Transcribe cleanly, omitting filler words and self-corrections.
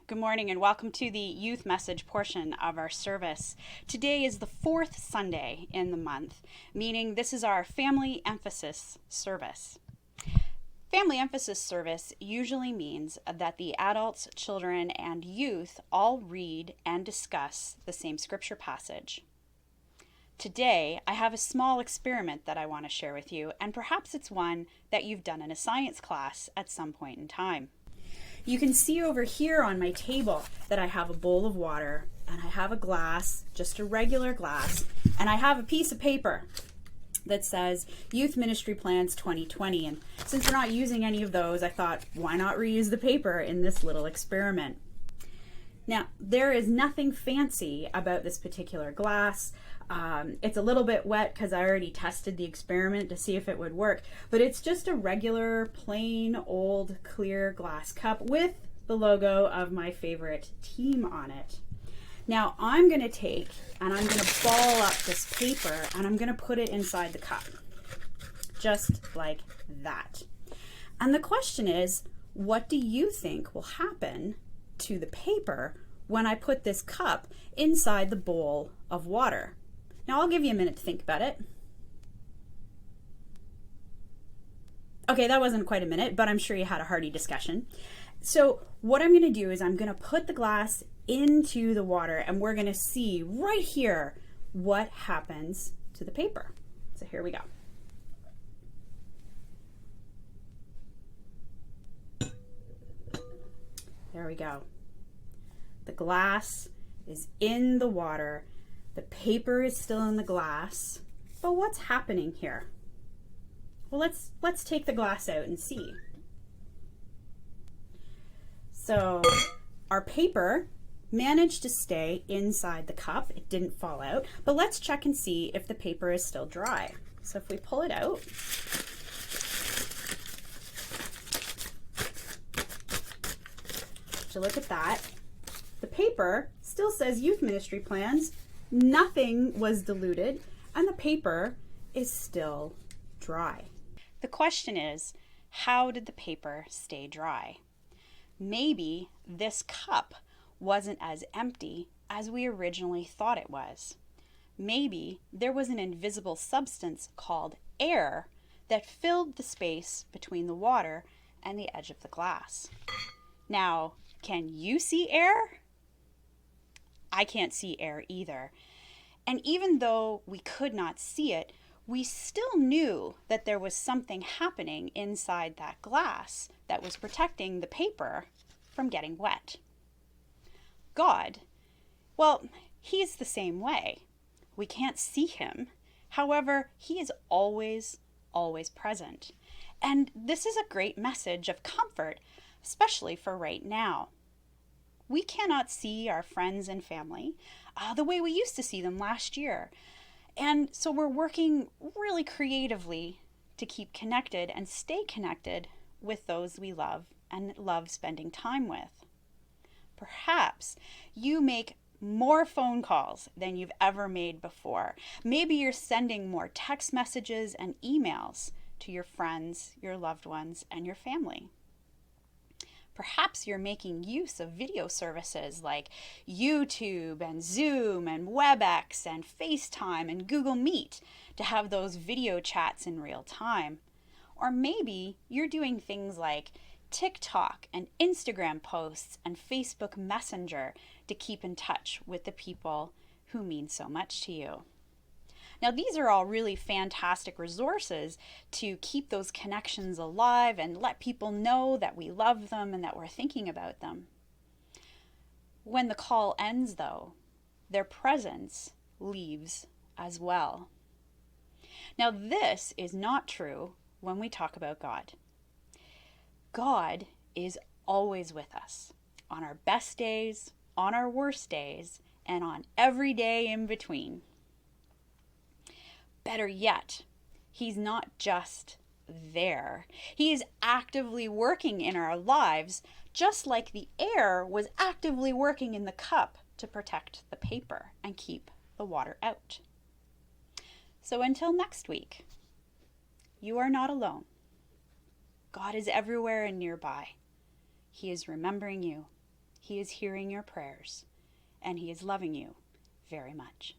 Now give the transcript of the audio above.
Good morning and welcome to the youth message portion of our service. Today is the fourth Sunday in the month, meaning this is our family emphasis service. Family emphasis service usually means that the adults, children, and youth all read and discuss the same scripture passage. Today, I have a small experiment that I want to share with you, and perhaps it's one that you've done in a science class at some point in time. You can see over here on my table that I have a bowl of water and I have a glass, just a regular glass, and I have a piece of paper that says Youth Ministry Plans 2020. And since we're not using any of those, I thought, why not reuse the paper in this little experiment? Now, there is nothing fancy about this particular glass. It's a little bit wet because I already tested the experiment to see if it would work, but it's just a regular, plain, old, clear glass cup with the logo of my favorite team on it. Now, I'm going to take and I'm going to ball up this paper and I'm going to put it inside the cup, just like that. And the question is, what do you think will happen to the paper when I put this cup inside the bowl of water? Now, I'll give you a minute to think about it. Okay, that wasn't quite a minute, but I'm sure you had a hearty discussion. So what I'm going to do is I'm going to put the glass into the water and we're going to see right here what happens to the paper. So here we go. There we go. The glass is in the water. The paper is still in the glass. But what's happening here? Well, let's take the glass out and see. So our paper managed to stay inside the cup. It didn't fall out. But let's check and see if the paper is still dry. So if we pull it out, so look at that. The paper still says Youth Ministry Plans. Nothing was diluted, and the paper is still dry. The question is, how did the paper stay dry? Maybe this cup wasn't as empty as we originally thought it was. Maybe there was an invisible substance called air that filled the space between the water and the edge of the glass. Now, can you see air? I can't see air either. And even though we could not see it, we still knew that there was something happening inside that glass that was protecting the paper from getting wet. God, well, He's the same way. We can't see Him. However, He is always, always present. And this is a great message of comfort, especially for right now. We cannot see our friends and family the way we used to see them last year. And so we're working really creatively to keep connected and stay connected with those we love and love spending time with. Perhaps you make more phone calls than you've ever made before. Maybe you're sending more text messages and emails to your friends, your loved ones, and your family. Perhaps you're making use of video services like YouTube and Zoom and WebEx and FaceTime and Google Meet to have those video chats in real time. Or maybe you're doing things like TikTok and Instagram posts and Facebook Messenger to keep in touch with the people who mean so much to you. Now, these are all really fantastic resources to keep those connections alive and let people know that we love them and that we're thinking about them. When the call ends, though, their presence leaves as well. Now, this is not true when we talk about God. God is always with us, on our best days, on our worst days, and on every day in between. Better yet, He's not just there. He is actively working in our lives, just like the air was actively working in the cup to protect the paper and keep the water out. So until next week, you are not alone. God is everywhere and nearby. He is remembering you. He is hearing your prayers, and He is loving you very much.